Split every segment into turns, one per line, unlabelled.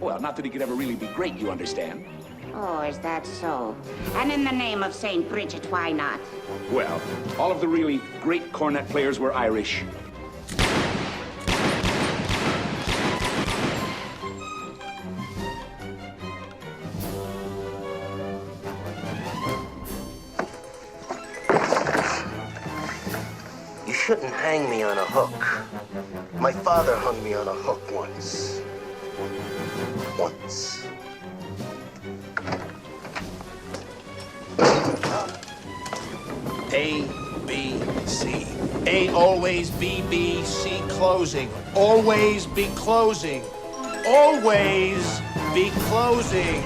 Well, not that he could ever really be great, you understand.
Oh, is that so? And in the name of St. Bridget, why not?
Well, all of the really great cornet players were Irish.
You shouldn't hang me on a hook. My father hung me on a hook once. Once.
A, B, C. A always B, B, C closing. Always be closing. Always be closing.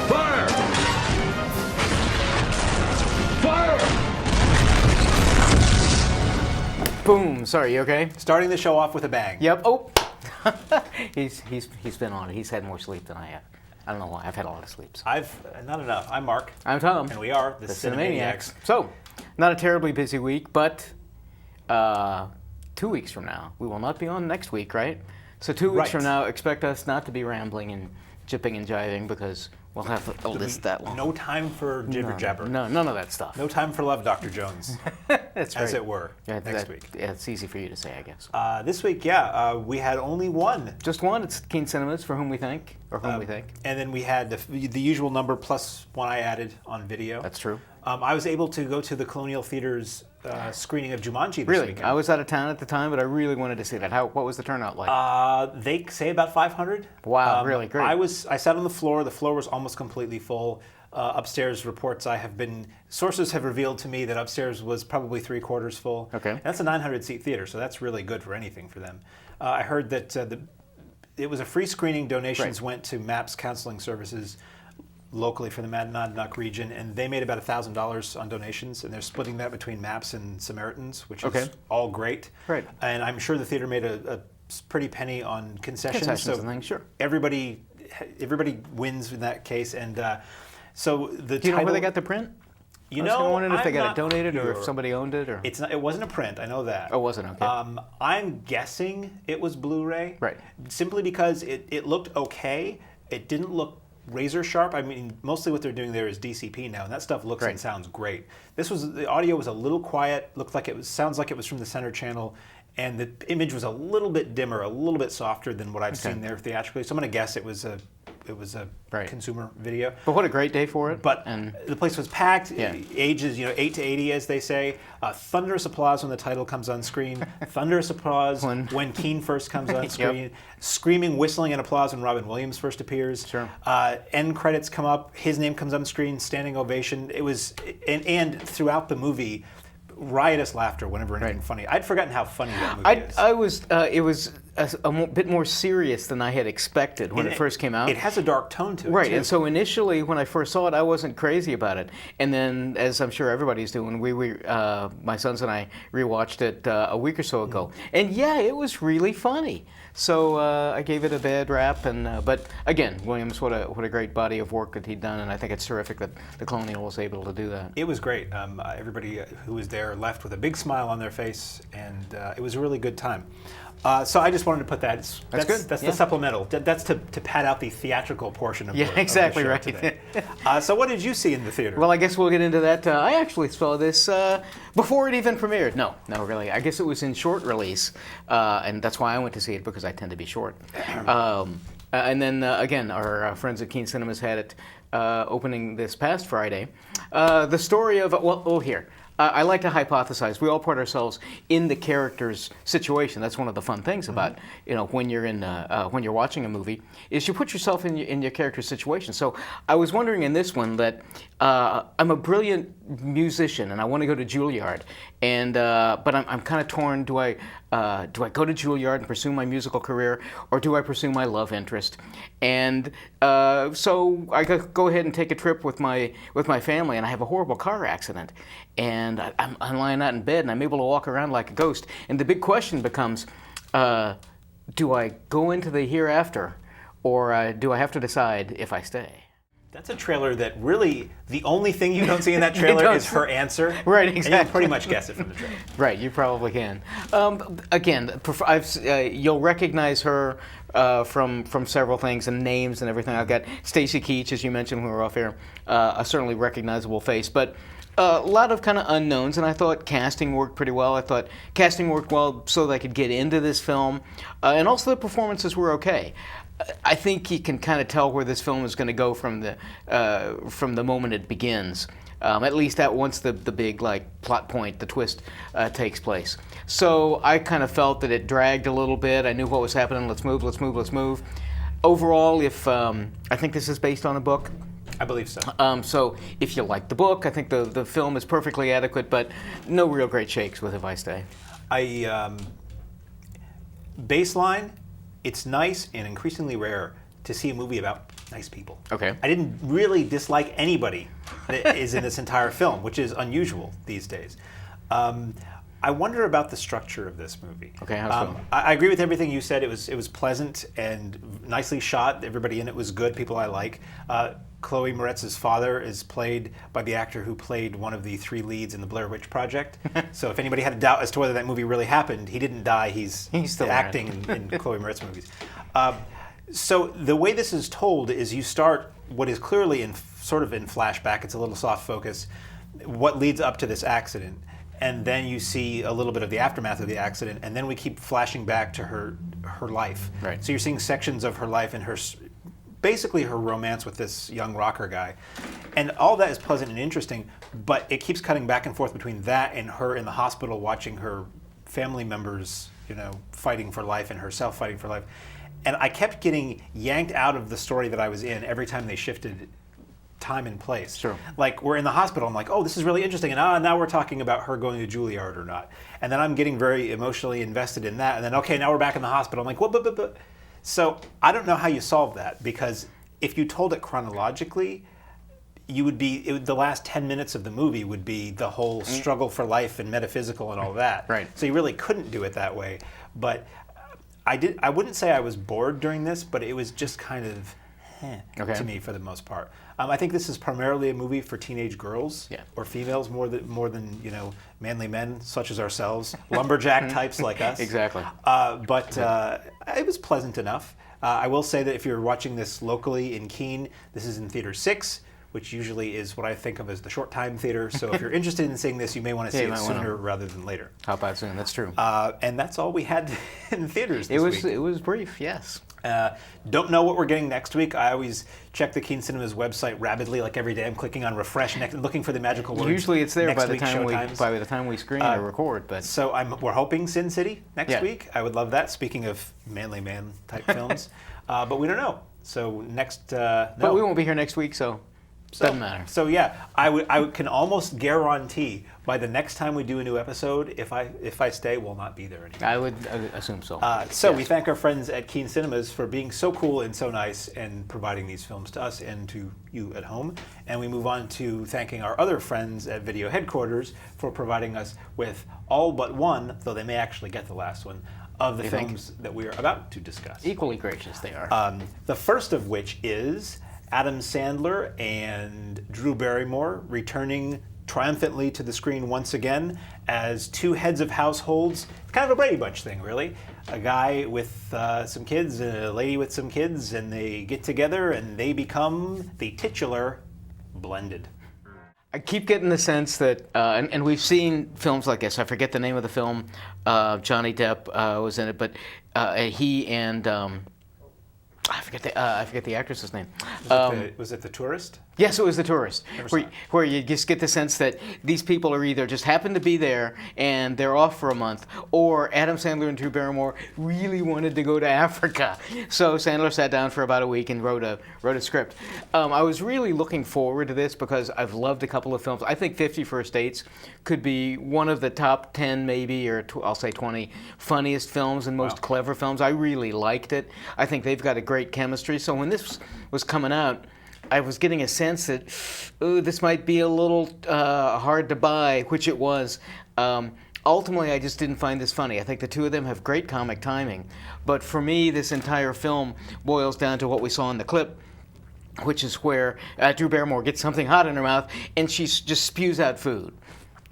Fire! Fire!
Boom. Sorry, you okay?
Starting the show off with a bang.
Yep. Oh, he's been on it. He's had more sleep than I have. I don't know why. I've had a lot of sleep. So.
I've not enough. I'm Mark.
I'm Tom.
And we are the
Cinemaniacs. So, not a terribly busy week, but 2 weeks from now, we will not be on next week, right? So 2 weeks from now, expect us not to be rambling and jipping and jiving because we'll have that long.
No time for jibber jabber.
No, none of that stuff.
No time for love, Dr. Jones.
That's
as
right.
it were.
Yeah,
next week.
Yeah, it's easy for you to say, I guess.
This week, we had only one.
Just one. It's Keene Cinemas, for whom we think, or whom we think.
And then we had the usual number plus one I added on video.
That's true.
I was able to go to the Colonial Theater's screening of Jumanji this
really?
weekend.
I was out of town at the time, but I really wanted to see that. What was the turnout like?
They say about 500.
Wow, really great.
I sat on the floor. The floor was almost completely full. Upstairs reports sources have revealed to me that upstairs was probably 3/4 full.
Okay.
And that's a 900-seat theater, so that's really good for anything for them. I heard that it was a free screening. Donations went to MAPS Counseling Services locally for the Monadnock region, and they made about $1,000 on donations, and they're splitting that between MAPS and Samaritans, which is all great.
Right.
And I'm sure the theater made a pretty penny on concessions.
Concessions and things, sure.
Everybody wins in that case, and so the.
Do you know where they got the print?
You
I was wondering if they got it donated
sure.
or if somebody owned it, or
it's not. It wasn't a print. I know that.
Oh, wasn't okay.
I'm guessing it was Blu-ray.
Right.
Simply because it looked okay. It didn't look razor sharp. I mean, mostly what they're doing there is DCP now, and that stuff looks and sounds great. The audio was a little quiet. Sounds like it was from the center channel, and the image was a little bit dimmer, a little bit softer than what I've seen there theatrically. So I'm going to guess it was a consumer video.
But what a great day for it.
But the place was packed. Ages 8 to 80, as they say. Thunderous applause when the title comes on screen. Thunderous applause when Keene first comes on screen. Screaming, whistling, and applause when Robin Williams first appears.
Sure.
End credits come up. His name comes on screen. Standing ovation. It was and throughout the movie, riotous laughter whenever anything funny. I'd forgotten how funny that movie is.
It was a bit more serious than I had expected when it first came out.
It has a dark tone to it,
right?
too.
And so initially, when I first saw it, I wasn't crazy about it. And then, as I'm sure everybody's doing, my sons and I rewatched it a week or so ago, and it was really funny. So I gave it a bad rap, but again, Williams, what a great body of work that he'd done, and I think it's terrific that the Colonial was able to do that.
It was great. Everybody who was there left with a big smile on their face, and it was a really good time. So I just wanted to put that. That's good. That's the supplemental. That's to pad out the theatrical portion of the
exactly
of the
right.
show today. So what did you see in the theater?
Well, I guess we'll get into that. I actually saw this before it even premiered. No, really. I guess it was in short release, and that's why I went to see it, because I tend to be short. And then again, our friends at Keene Cinemas had it opening this past Friday. The story of here. I like to hypothesize. We all put ourselves in the character's situation. That's one of the fun things about when you're watching a movie, is you put yourself in your character's situation. So I was wondering in this one that I'm a brilliant musician and I want to go to Juilliard, but I'm kind of torn. Do I go to Juilliard and pursue my musical career, or do I pursue my love interest? And so I go ahead and take a trip with my family, and I have a horrible car accident. And I'm lying out in bed, and I'm able to walk around like a ghost. And the big question becomes, do I go into the hereafter, or do I have to decide if I stay?
That's a trailer that really, the only thing you don't see in that trailer is her answer.
Right,
And you
exactly.
can pretty much guess it from the trailer.
Right, you probably can. Again, you'll recognize her from several things and names and everything. I've got Stacy Keach, as you mentioned when we were off here, a certainly recognizable face, but a lot of kind of unknowns, and I thought casting worked pretty well. I thought casting worked well so that I could get into this film, and also the performances were okay. I think you can kind of tell where this film is going to go from the moment it begins. At least that once the big plot point, the twist, takes place. So I kind of felt that it dragged a little bit. I knew what was happening. Let's move. Overall, I think this is based on a book.
I believe so.
So if you like the book, I think the film is perfectly adequate, but no real great shakes with If I Stay.
Baseline, it's nice and increasingly rare to see a movie about nice people.
Okay.
I didn't really dislike anybody that is in this entire film, which is unusual these days. I wonder about the structure of this movie.
Okay, how so?
I agree with everything you said. It was pleasant and nicely shot. Everybody in it was good, people I like. Chloe Moretz's father is played by the actor who played one of the 3 leads in the Blair Witch Project. So if anybody had a doubt as to whether that movie really happened, he didn't die. He's
still
acting in Chloe Moretz movies. So the way this is told is you start what is clearly in flashback. It's a little soft focus. What leads up to this accident, and then you see a little bit of the aftermath of the accident, and then we keep flashing back to her life.
Right.
So you're seeing sections of her life and basically her romance with this young rocker guy. And all that is pleasant and interesting, but it keeps cutting back and forth between that and her in the hospital watching her family members, fighting for life and herself fighting for life. And I kept getting yanked out of the story that I was in every time they shifted time and place.
Sure.
Like, we're in the hospital, I'm like, oh, this is really interesting, and now we're talking about her going to Juilliard or not. And then I'm getting very emotionally invested in that, and then, okay, now we're back in the hospital. I'm like, what, but. So I don't know how you solve that, because if you told it chronologically, the last 10 minutes of the movie would be the whole struggle for life and metaphysical and all that.
Right.
So you really couldn't do it that way. But I wouldn't say I was bored during this, but it was just kind of to me for the most part. I think this is primarily a movie for teenage girls or females more than manly men such as ourselves, lumberjack types like us.
Exactly.
But it was pleasant enough. I will say that if you're watching this locally in Keene, this is in Theater 6, which usually is what I think of as the short time theater. So if you're interested in seeing this, you may want to see it sooner rather than later.
How about soon? That's true.
And that's all we had in theaters this week.
It was brief, yes.
Don't know what we're getting next week. I always check the Keene Cinema's website rapidly, like every day. I'm clicking on refresh, looking for the magical words.
Usually it's there by the
showtimes.
time we screen or record. But
so we're hoping Sin City next week. I would love that. Speaking of manly man type films, but we don't know. So next,
but we won't be here next week, so. Doesn't matter.
So yeah, I can almost guarantee by the next time we do a new episode, if I stay, we'll not be there anymore.
I would assume so.
We thank our friends at Keene Cinemas for being so cool and so nice and providing these films to us and to you at home. And we move on to thanking our other friends at Video Headquarters for providing us with all but one, though they may actually get the last one, of the films that we are about to discuss.
Equally gracious they are.
The first of which is Adam Sandler and Drew Barrymore returning triumphantly to the screen once again as 2 heads of households. It's kind of a Brady Bunch thing, really. A guy with some kids and a lady with some kids, and they get together and they become the titular blended.
I keep getting the sense that, and we've seen films like this. I forget the name of the film. Johnny Depp was in it, but he and I forget the actress's name.
Was it The Tourist?
Yes, it was The Tourist, where you just get the sense that these people are either just happen to be there and they're off for a month, or Adam Sandler and Drew Barrymore really wanted to go to Africa. So Sandler sat down for about a week and wrote a script. I was really looking forward to this because I've loved a couple of films. I think 50 First Dates could be one of the top 10 maybe, or I'll say 20 funniest films and most clever films. I really liked it. I think they've got a great chemistry. So when this was coming out, I was getting a sense that, this might be a little hard to buy, which it was. Ultimately, I just didn't find this funny. I think the two of them have great comic timing. But for me, this entire film boils down to what we saw in the clip, which is where Drew Barrymore gets something hot in her mouth and she just spews out food.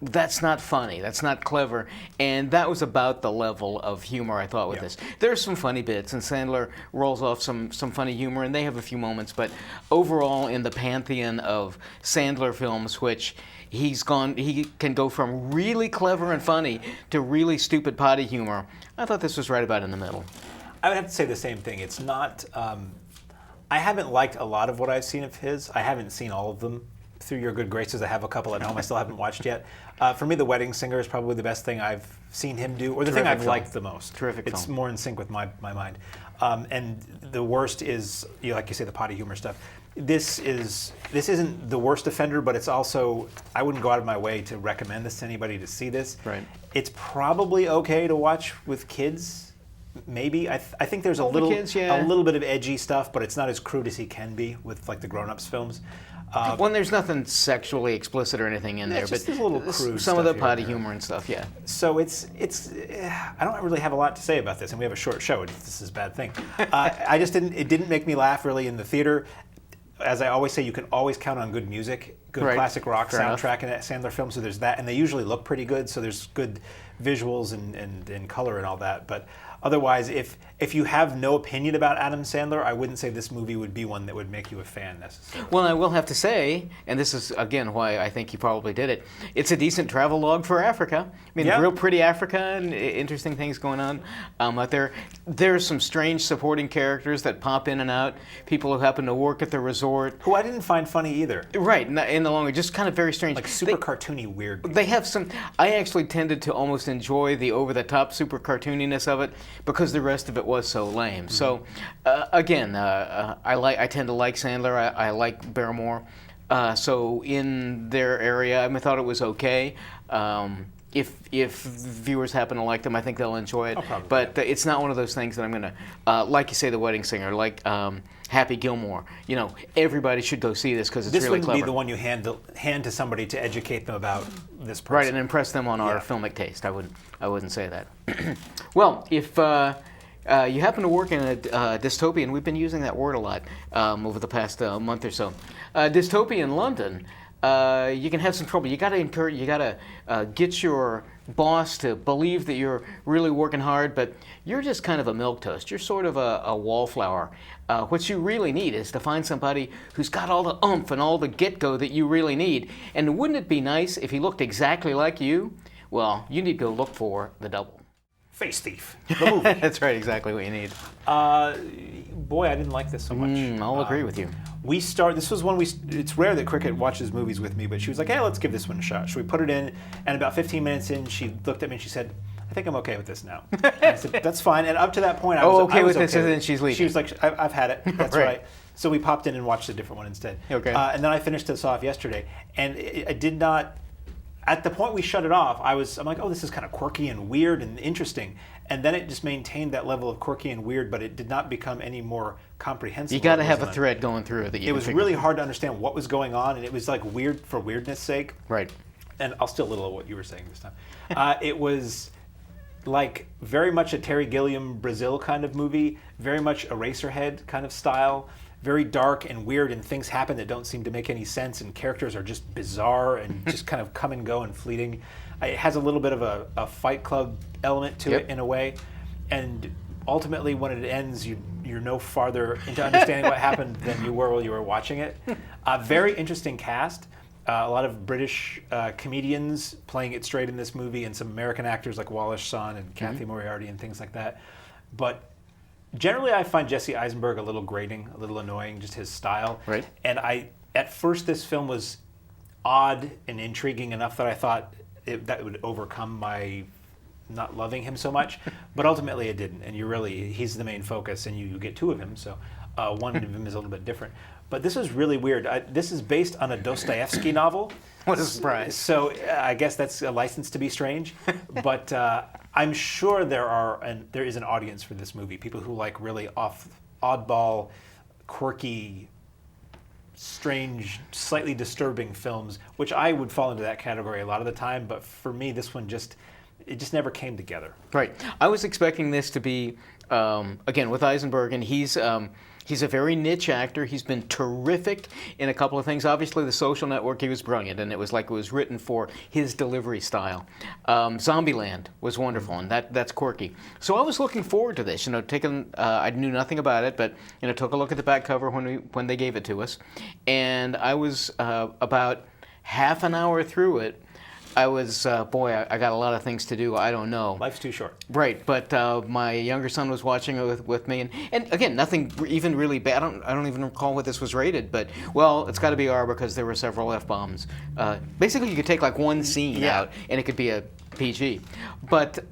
That's not funny. That's not clever. And that was about the level of humor I thought with this. There's some funny bits, and Sandler rolls off some funny humor, and they have a few moments. But overall, in the pantheon of Sandler films, which he can go from really clever and funny to really stupid potty humor, I thought this was right about in the middle.
I would have to say the same thing. It's not. I haven't liked a lot of what I've seen of his. I haven't seen all of them. Through your good graces, I have a couple at home I still haven't watched yet. For me, The Wedding Singer is probably the best thing I've seen him do, or the thing I've liked the most.
Terrific
It's
film.
more in sync with my mind. And the worst is, like you say, the potty humor stuff. This isn't the worst offender, but it's also, I wouldn't go out of my way to recommend this to anybody to see this.
Right.
It's probably okay to watch with kids. Maybe I think there's a little bit of edgy stuff, but it's not as crude as he can be with like the grown-ups films.
Well, there's nothing sexually explicit or anything in there,
just
but
a little crude
some of the
stuff here
potty
and there.
humor and stuff, yeah.
So it's I don't really have a lot to say about this, and we have a short show. This is a bad thing. It didn't make me laugh really in the theater. As I always say, you can always count on good music, good classic rock soundtrack in that Sandler film. So there's that, and they usually look pretty good. So there's good visuals and color and all that. But otherwise, if you have no opinion about Adam Sandler, I wouldn't say this movie would be one that would make you a fan necessarily.
Well, I will have to say, and this is again why I think he probably did it, it's a decent travel log for Africa. I mean, real pretty Africa and interesting things going on out there. There's some strange supporting characters that pop in and out, people who happen to work at the resort.
Who I didn't find funny either.
Right, in the long run, just kind of very strange.
Like super cartoony, weird.
They have some, I actually tended to almost enjoy the over-the-top super cartooniness of it because the rest of it was so lame. So, again, I tend to like Sandler. I like Barrymore. So in their area, I thought it was okay. If viewers happen to like them, I think they'll enjoy it.
Probably.
But it's not one of those things that I'm going to, like you say, The Wedding Singer, like Happy Gilmore. You know, everybody should go see this because it's really
This
clever.
wouldn't be the one you hand to somebody to educate them about this person.
Right, and impress them on our filmic taste. I wouldn't say that. Well, if you happen to work in a dystopian, we've been using that word a lot over the past month or so. Dystopian London, you can have some trouble. You got to get your boss to believe that you're really working hard, but you're just kind of a milquetoast. You're sort of a wallflower. What you really need is to find somebody who's got all the oomph and all the get-go that you really need. And wouldn't it be nice if he looked exactly like you? Well, you need to go look for the double.
Face Thief, the movie.
That's right, exactly what you need.
Boy, I didn't like this so much.
I'll agree with you.
This was one it's rare that Cricket watches movies with me, but she was like, hey, let's give this one a shot. So we put it in, and about 15 minutes in, she looked at me and she said, I think I'm okay with this now. And I said, that's fine. And up to that point, I was
okay with
okay
this, and then she's leaving.
She was like, I've had it. That's right. So we popped in and watched a different one instead.
Okay.
And then I finished this off yesterday, and I did not. At the point we shut it off, I'm like, oh, this is kind of quirky and weird and interesting. And then it just maintained that level of quirky and weird, but it did not become any more comprehensible.
You got to have a thread going through it.
It was really hard to understand what was going on, and it was like weird for weirdness' sake.
Right.
And I'll steal a little of what you were saying this time. It was like very much a Terry Gilliam Brazil kind of movie, very much Eraserhead kind of style. Very dark and weird, and things happen that don't seem to make any sense, and characters are just bizarre and just kind of come and go and fleeting. It has a little bit of a Fight Club element to it in a way, and ultimately when it ends, you're no farther into understanding what happened than you were while you were watching it. Very interesting cast. A lot of British comedians playing it straight in this movie, and some American actors like Wallace Shawn and Kathy Moriarty and things like that. But generally, I find Jesse Eisenberg a little grating, a little annoying, just his style.
Right.
And at first, this film was odd and intriguing enough that I thought that would overcome my not loving him so much. But ultimately, it didn't. And he's the main focus, and you get two of him, so one of them is a little bit different. But this is really weird. This is based on a Dostoevsky novel.
What a surprise.
So I guess that's a license to be strange. But I'm sure there is an audience for this movie. People who like really oddball, quirky, strange, slightly disturbing films, which I would fall into that category a lot of the time. But for me, this one it just never came together.
Right. I was expecting this to be, again, with Eisenberg, and he's a very niche actor. He's been terrific in a couple of things. Obviously, The Social Network, he was brilliant, and it was like it was written for his delivery style. Zombieland was wonderful, and that's quirky. So I was looking forward to this. I knew nothing about it, but took a look at the back cover when they gave it to us, and I was about half an hour through it. I was, I got a lot of things to do. I don't know.
Life's too short.
Right, but my younger son was watching it with me, and again, nothing even really bad. I don't even recall what this was rated, but well, it's got to be R because there were several F-bombs. Basically, you could take like one scene out, and it could be a PG. But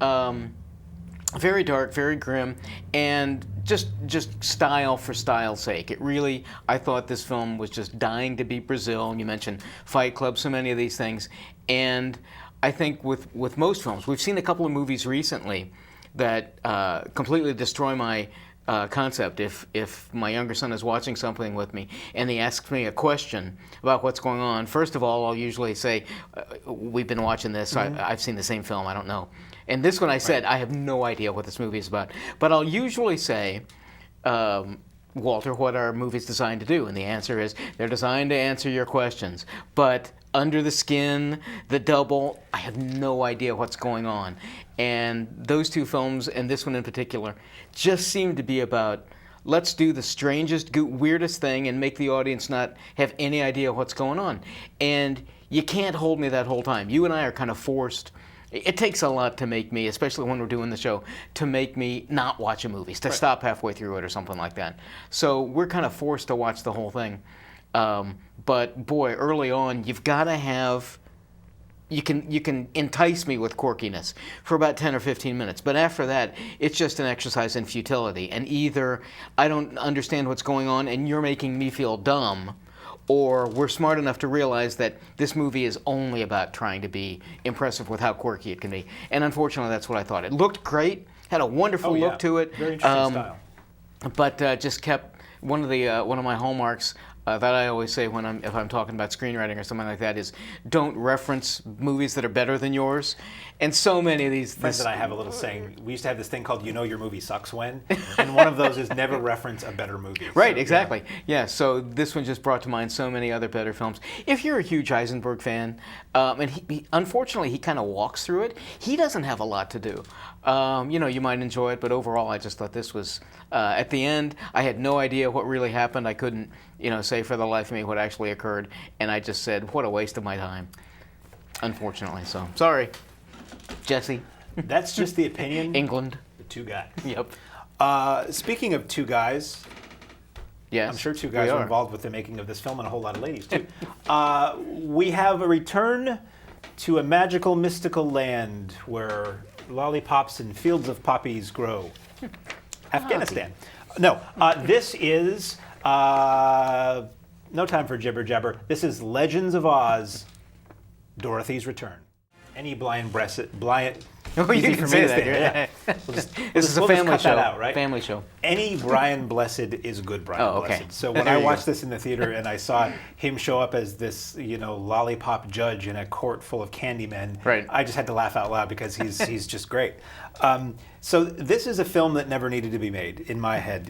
very dark, very grim, and just style for style's sake. It really, I thought this film was just dying to be Brazil. You mentioned Fight Club, so many of these things. And I think with most films, we've seen a couple of movies recently that completely destroy my concept. If my younger son is watching something with me and he asks me a question about what's going on, first of all, I'll usually say, we've been watching this, I've seen the same film, I don't know. And this one I said, I have no idea what this movie is about. But I'll usually say, Walter, what are movies designed to do? And the answer is, they're designed to answer your questions. But under the skin, the double, I have no idea what's going on. And those two films, and this one in particular, just seem to be about, let's do the strangest, weirdest thing and make the audience not have any idea what's going on. And you can't hold me that whole time. You and I are kind of forced. It takes a lot to make me, especially when we're doing the show, to make me not watch a movie, to stop halfway through it or something like that. So we're kind of forced to watch the whole thing. But boy, early on, you've got to have, you can entice me with quirkiness for about 10 or 15 minutes. But after that, it's just an exercise in futility. And either I don't understand what's going on and you're making me feel dumb, or we're smart enough to realize that this movie is only about trying to be impressive with how quirky it can be. And unfortunately, that's what I thought. It looked great, had a wonderful look to it.
Very interesting style.
But just kept one of my hallmarks that I always say if I'm talking about screenwriting or something like that is, don't reference movies that are better than yours. And so many of these
friends and I have a little saying. We used to have this thing called "You know your movie sucks when," and one of those is never reference a better movie.
Right,
so,
exactly. Yeah. So this one just brought to mind so many other better films. If you're a huge Eisenberg fan, and he unfortunately he kind of walks through it. He doesn't have a lot to do. You might enjoy it, but overall, I just thought this was at the end. I had no idea what really happened. I couldn't, say for the life of me what actually occurred, and I just said, what a waste of my time. Unfortunately, so sorry, Jesse.
That's just the opinion.
England.
The two guys.
Yep.
Speaking of two guys,
yes,
I'm sure two guys are involved with the making of this film, and a whole lot of ladies too. We have a return to a magical, mystical land where lollipops and fields of poppies grow. Afghanistan. No, this is no time for jibber jabber. This is Legends of Oz, Dorothy's Return. Any blind.
Oh, you can say that. Yeah. This is a family show.
Out, right?
Family show.
Any Brian Blessed is good Brian
okay.
Blessed. So when I watched this in the theater and I saw him show up as this, lollipop judge in a court full of candy men,
right.
I just had to laugh out loud because he's just great. So this is a film that never needed to be made in my head.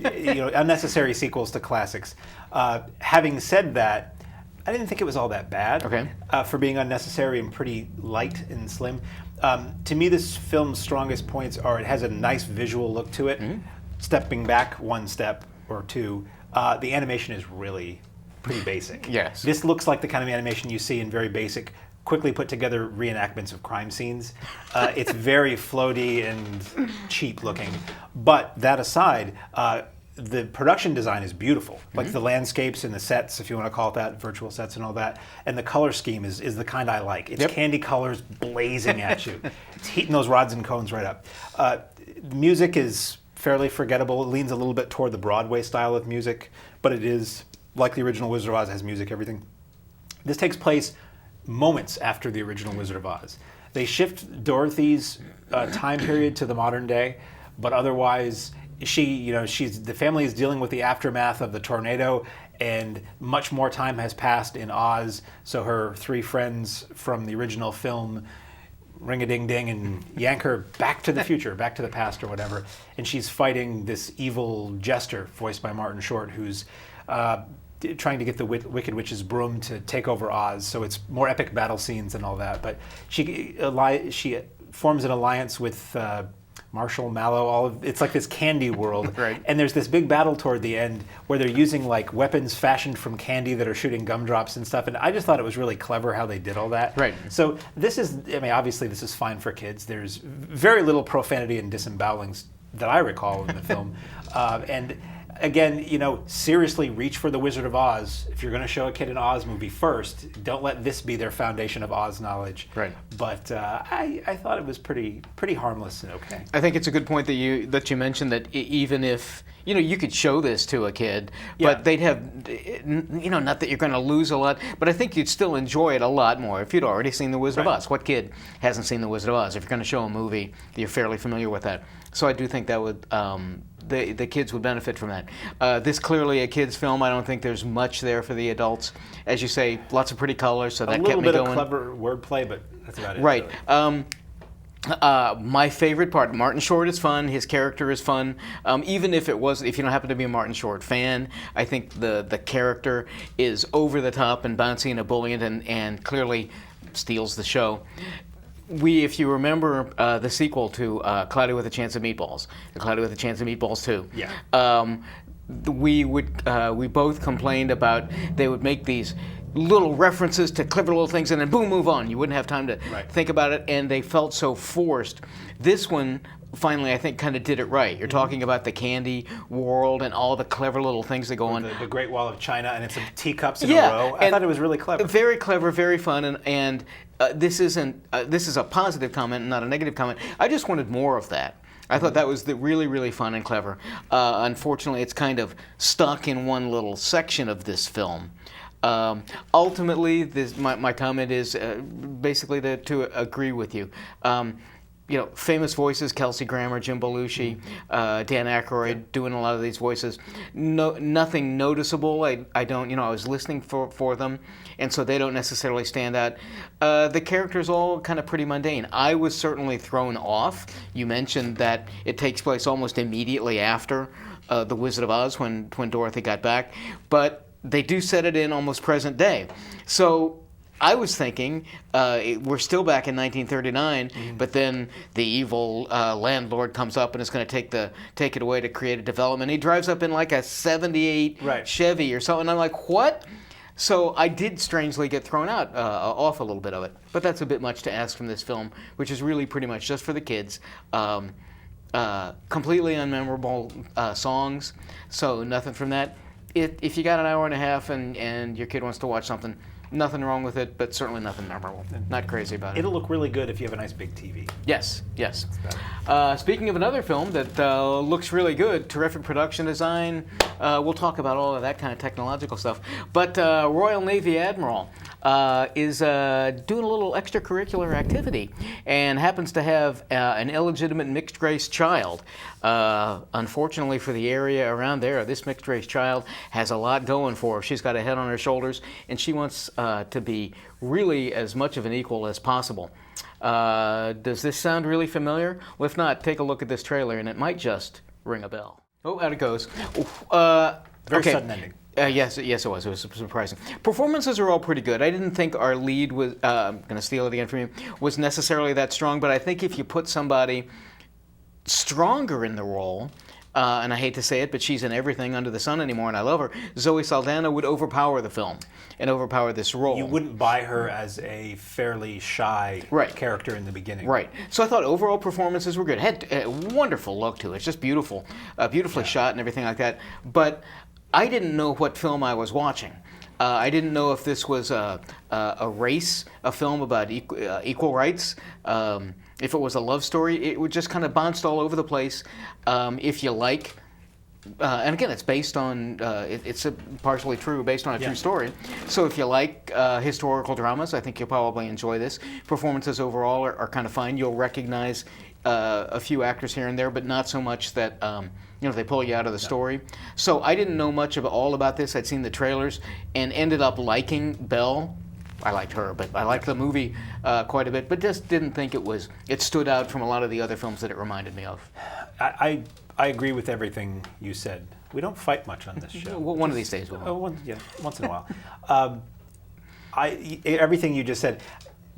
Unnecessary sequels to classics. Having said that, I didn't think it was all that bad for being unnecessary and pretty light and slim. To me, this film's strongest points are it has a nice visual look to it. Stepping back one step or two, the animation is really pretty basic.
Yes.
This looks like the kind of animation you see in very basic, quickly put together reenactments of crime scenes. It's very floaty and cheap looking. But that aside, the production design is beautiful. Like the landscapes and the sets, if you want to call it that, virtual sets and all that. And the color scheme is the kind I like. It's candy colors blazing at you. It's heating those rods and cones right up. Music is fairly forgettable. It leans a little bit toward the Broadway style of music, but it is, like the original Wizard of Oz, has music, everything. This takes place moments after the original Wizard of Oz. They shift Dorothy's time period to the modern day, but otherwise the family is dealing with the aftermath of the tornado, and much more time has passed in Oz. So her three friends from the original film ring-a-ding-ding and yank her back to the future, back to the past or whatever. And she's fighting this evil jester, voiced by Martin Short, who's trying to get the Wicked Witch's broom to take over Oz. So it's more epic battle scenes and all that. But she forms an alliance with Marshall Mallow. It's like this candy world.
Right.
And there's this big battle toward the end where they're using like weapons fashioned from candy that are shooting gumdrops and stuff. And I just thought it was really clever how they did all that.
Right.
So this is, I mean, obviously this is fine for kids. There's very little profanity and disembowelings that I recall in the film. And again, you know, seriously reach for The Wizard of Oz. If you're going to show a kid an Oz movie first, don't let this be their foundation of Oz knowledge.
Right.
But I thought it was pretty harmless and okay.
I think it's a good point that you mentioned that even if, you know, you could show this to a kid, but they'd have, you know, not that you're going to lose a lot, but I think you'd still enjoy it a lot more if you'd already seen The Wizard of Oz. What kid hasn't seen The Wizard of Oz? If you're going to show a movie, you're fairly familiar with that. So I do think that would, the kids would benefit from that. This clearly a kid's film. I don't think there's much there for the adults. As you say, lots of pretty colors, so that kept me going.
A little bit of clever wordplay, but that's about it.
Right.
Really.
My favorite part, Martin Short is fun. His character is fun. Even if you don't happen to be a Martin Short fan, I think the character is over the top and bouncy and ebullient and clearly steals the show. If you remember the sequel to Cloudy with a Chance of Meatballs, Cloudy with a Chance of Meatballs 2.
Yeah.
We both complained about they would make these little references to clever little things and then boom, move on. You wouldn't have time to think about it, and they felt so forced. This one, finally, I think, kind of did it right. You're talking about the candy world and all the clever little things that go on.
The Great Wall of China, and it's teacups in a row. I thought it was really clever.
Very clever, very fun, and this is a positive comment, not a negative comment. I just wanted more of that. I thought that was really, really fun and clever. Unfortunately, it's kind of stuck in one little section of this film. Ultimately, my comment is basically to agree with you. You know, famous voices: Kelsey Grammer, Jim Belushi, Dan Aykroyd, doing a lot of these voices. Nothing noticeable. I don't. You know, I was listening for them, and so they don't necessarily stand out. The characters all kind of pretty mundane. I was certainly thrown off. You mentioned that it takes place almost immediately after The Wizard of Oz when Dorothy got back, but they do set it in almost present day. So I was thinking we're still back in 1939, but then the evil landlord comes up and is going to take it away to create a development. He drives up in like a 78 Chevy or something. I'm like, what? So I did strangely get thrown out off a little bit of it. But that's a bit much to ask from this film, which is really pretty much just for the kids. Completely unmemorable songs, so nothing from that. If you got an hour and a half and your kid wants to watch something, nothing wrong with it, but certainly nothing memorable. Not crazy about it.
It'll look really good if you have a nice big TV.
Yes. Speaking of another film that looks really good, terrific production design, we'll talk about all of that kind of technological stuff. But Royal Navy Admiral is doing a little extracurricular activity and happens to have an illegitimate mixed-race child. Unfortunately for the area around there, this mixed-race child has a lot going for her. She's got a head on her shoulders, and she wants to be really as much of an equal as possible. Does this sound really familiar? Well, if not, take a look at this trailer, and it might just ring a bell. Oh, out it goes.
Very sudden ending.
Yes, it was. It was surprising. Performances are all pretty good. I didn't think our lead was, I'm going to steal it again from you, was necessarily that strong, but I think if you put somebody stronger in the role, and I hate to say it, but she's in everything under the sun anymore, and I love her, Zoe Saldana would overpower the film and overpower this role.
You wouldn't buy her as a fairly shy character in the beginning. Right.
So I thought overall performances were good. Had a wonderful look to it. It's just beautiful. Beautifully shot and everything like that. But I didn't know what film I was watching. I didn't know if this was a race, a film about equal rights, if it was a love story. It would just kind of bounced all over the place. If you like, and again, it's based on, it's partially true, based on a true story. So if you like historical dramas, I think you'll probably enjoy this. Performances overall are kind of fine. You'll recognize a few actors here and there, but not so much that they pull you out of the story. So I didn't know much all about this. I'd seen the trailers and ended up liking Belle. I liked her, but I liked the movie quite a bit, but just didn't think it stood out from a lot of the other films that it reminded me of.
I agree with everything you said. We don't fight much on this show.
Well, one of these days we'll.
Once in a while. Everything you just said.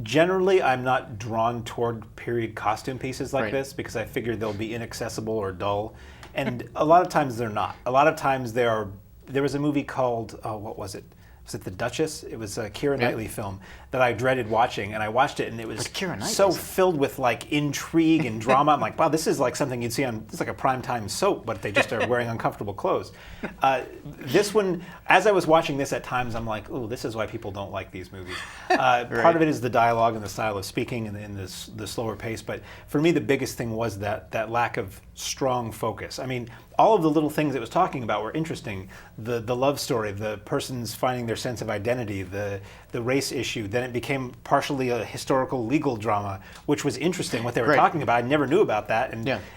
Generally, I'm not drawn toward period costume pieces like this because I figure they'll be inaccessible or dull, and a lot of times they're not. A lot of times there was a movie called what was it? Was it The Duchess? It was a Keira Knightley film that I dreaded watching, and I watched it, and it was so filled with like intrigue and drama. I'm like, wow, this is like something you'd see on, it's like a primetime soap, but they just are wearing uncomfortable clothes. This one, as I was watching this at times, I'm like, oh, this is why people don't like these movies. Part of it is the dialogue and the style of speaking and the slower pace, but for me, the biggest thing was that lack of strong focus. I mean, all of the little things it was talking about were interesting. The love story, the person's finding their sense of identity, the race issue. Then it became partially a historical legal drama, which was interesting what they were talking about. I never knew about that.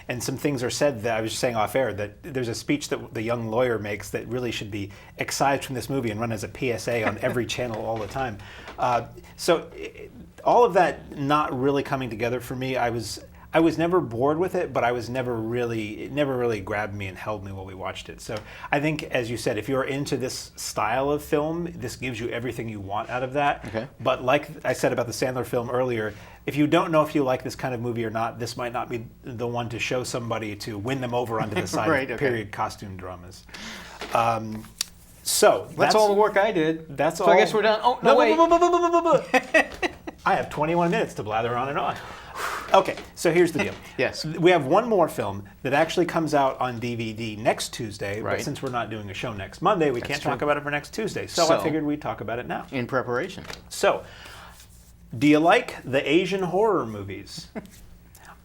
And some things are said that I was just saying off air, that there's a speech that the young lawyer makes that really should be excised from this movie and run as a PSA on every channel all the time. All of that not really coming together for me. I was never bored with it, but it never really grabbed me and held me while we watched it. So I think, as you said, if you're into this style of film, this gives you everything you want out of that. Okay. But like I said about the Sandler film earlier, if you don't know if you like this kind of movie or not, this might not be the one to show somebody to win them over onto the side of period costume dramas. So
that's all the work I did.
That's all.
So I guess we're done. Oh, no, wait.
I have 21 minutes to blather on and on. Okay, so here's the deal.
Yes.
We have one more film that actually comes out on DVD next Tuesday, but since we're not doing a show next Monday, we can't talk about it for next Tuesday. So I figured we'd talk about it now.
In preparation.
So, do you like the Asian horror movies?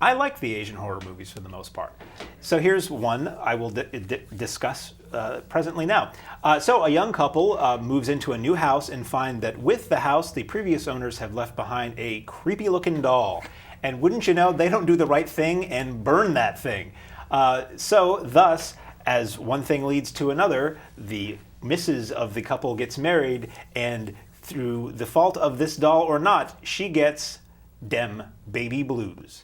I like the Asian horror movies for the most part. So here's one I will discuss presently now. So a young couple moves into a new house and find that with the house, the previous owners have left behind a creepy-looking doll. And wouldn't you know, they don't do the right thing and burn that thing. So thus, as one thing leads to another, the missus of the couple gets married, and through the fault of this doll or not, she gets dem baby blues.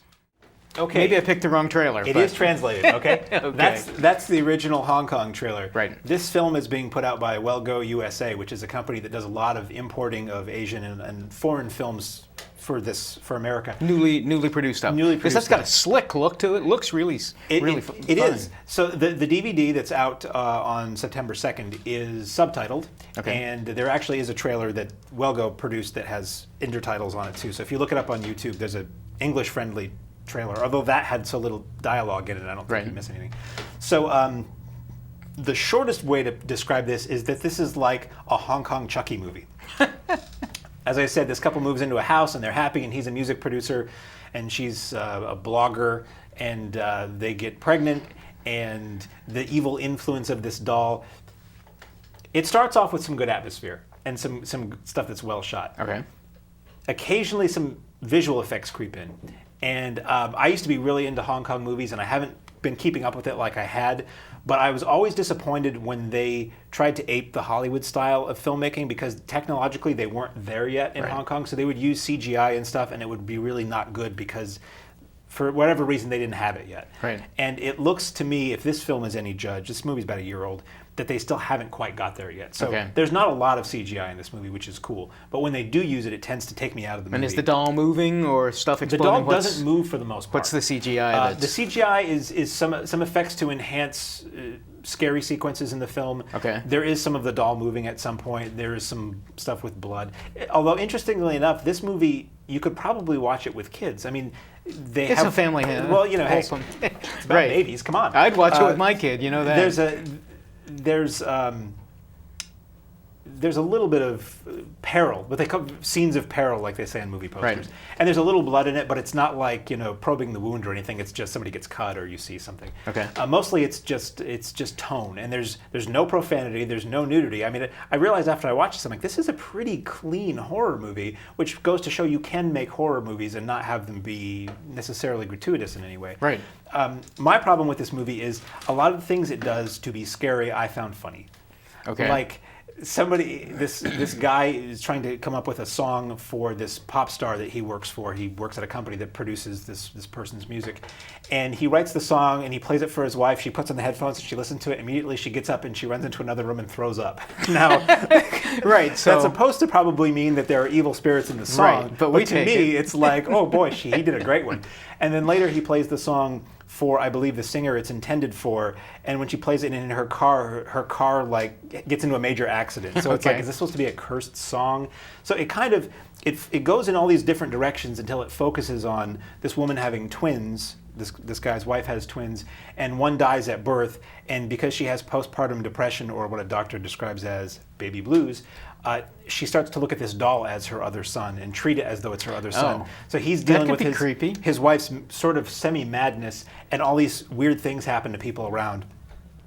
Okay.
Maybe I picked the wrong trailer.
It is translated, okay?
Okay.
That's the original Hong Kong trailer.
Right.
This film is being put out by Well Go USA, which is a company that does a lot of importing of Asian and foreign films for America.
Newly produced stuff. Because that's got a slick look to it. Looks really fun.
It is. So the DVD that's out on September 2nd is subtitled. Okay. And there actually is a trailer that Well Go produced that has intertitles on it too. So if you look it up on YouTube, there's an English-friendly trailer, although that had so little dialogue in it, I don't think you miss anything. So the shortest way to describe this is that this is like a Hong Kong Chucky movie. As I said, this couple moves into a house and they're happy, and he's a music producer and she's a blogger, and they get pregnant, and the evil influence of this doll. It starts off with some good atmosphere and some stuff that's well shot. Okay. Occasionally some visual effects creep in. And I used to be really into Hong Kong movies, and I haven't been keeping up with it like I had, but I was always disappointed when they tried to ape the Hollywood style of filmmaking, because technologically they weren't there yet in Hong Kong, so they would use CGI and stuff, and it would be really not good because for whatever reason they didn't have it yet. Right. And it looks to me, if this film is any judge, this movie's about a year old, that they still haven't quite got there yet. So there's not a lot of CGI in this movie, which is cool. But when they do use it, it tends to take me out of the movie.
And is the doll moving or stuff exploding?
The doll doesn't move for the most part.
What's the CGI?
The CGI is some effects to enhance scary sequences in the film. Okay. There is some of the doll moving at some point. There is some stuff with blood. Although, interestingly enough, this movie, you could probably watch it with kids. I mean,
it's a family.
Well, you know, hey, it's about babies. Come on.
I'd watch it with my kid. You know that.
There's a little bit of peril, but they call scenes of peril, like they say on movie posters. Right. And there's a little blood in it, but it's not like, you know, probing the wound or anything. It's just somebody gets cut or you see something. Okay. Mostly it's just tone, and there's no profanity, there's no nudity. I mean, I realized after I watched this, I'm like, this is a pretty clean horror movie, which goes to show you can make horror movies and not have them be necessarily gratuitous in any way. Right. My problem with this movie is a lot of the things it does to be scary, I found funny. Okay. Like, this guy is trying to come up with a song for this pop star that he works for. He works at a company that produces this person's music, and he writes the song and he plays it for his wife. She puts on the headphones and she listens to it. Immediately she gets up and she runs into another room and throws up. Now,
Right. So
that's supposed to probably mean that there are evil spirits in the song,
Right, but we
to
take
me
it.
it's like, oh boy, he did a great one. And then later he plays the song for, I believe, the singer it's intended for, and when she plays it in her car like gets into a major accident. So it's
Okay.
like, is this supposed to be a cursed song? So it kind of it goes in all these different directions until it focuses on this woman having twins. This guy's wife has twins, and one dies at birth, and because she has postpartum depression, or what a doctor describes as baby blues, she starts to look at this doll as her other son and treat it as though it's her other son.
Oh.
So he's
That
dealing
could
with
be creepy.
his wife's sort of semi-madness, and all these weird things happen to people around.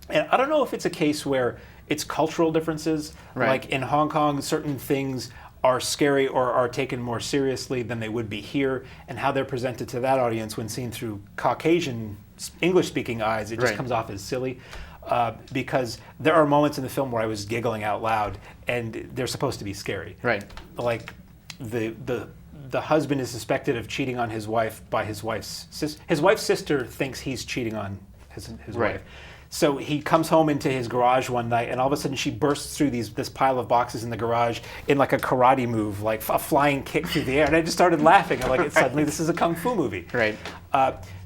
And I don't know if it's a case where it's cultural differences.
Right.
Like in Hong Kong, certain things are scary or are taken more seriously than they would be here, and how they're presented to that audience when seen through Caucasian English-speaking eyes, it just
Right.
comes off as silly. Because there are moments in the film where I was giggling out loud, and they're supposed to be scary.
Right.
Like the husband is suspected of cheating on his wife by his wife's sister. His wife's sister thinks he's cheating on his
Right.
wife. So he comes home into his garage one night, and all of a sudden she bursts through this pile of boxes in the garage in like a karate move, like a flying kick through the air. And I just started laughing. I'm like, suddenly this is a kung fu movie.
Right.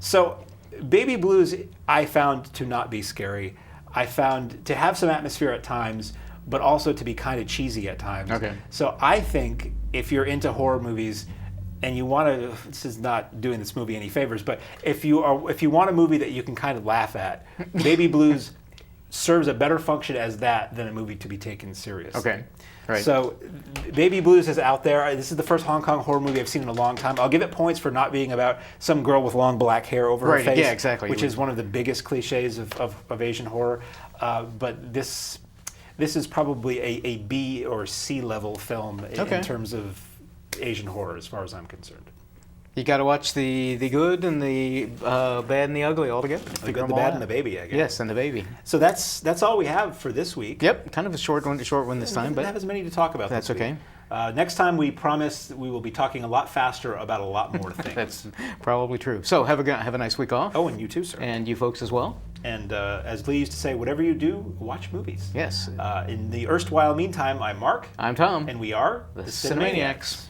So Baby Blues, I found to not be scary. I found to have some atmosphere at times, but also to be kind of cheesy at times.
Okay.
So I think if you're into horror movies and you want to, this is not doing this movie any favors, but if you want a movie that you can kind of laugh at, Baby Blues serves a better function as that than a movie to be taken serious.
Okay. Right.
So Baby Blues is out there. This is the first Hong Kong horror movie I've seen in a long time. I'll give it points for not being about some girl with long black hair over her
Right,
face,
yeah, exactly.
which is one of the biggest cliches of Asian horror. But this is probably a B or C level film
Okay.
in terms of Asian horror, as far as I'm concerned.
You got to watch the good and the bad and the ugly all together.
The good, the bad, and the baby, I guess.
Yes, and the baby.
So that's all we have for this week.
Yep, kind of a short one this time,
We don't have
but
as many to talk about.
that's
this week.
okay.
Next time, we promise we will be talking a lot faster about a lot more things.
that's probably true. So have a nice week off.
Oh, and you too, sir.
And you folks as well.
And as Lee used to say, whatever you do, watch movies.
Yes.
In the erstwhile meantime, I'm Mark.
I'm Tom.
And we are
the Cinemaniacs.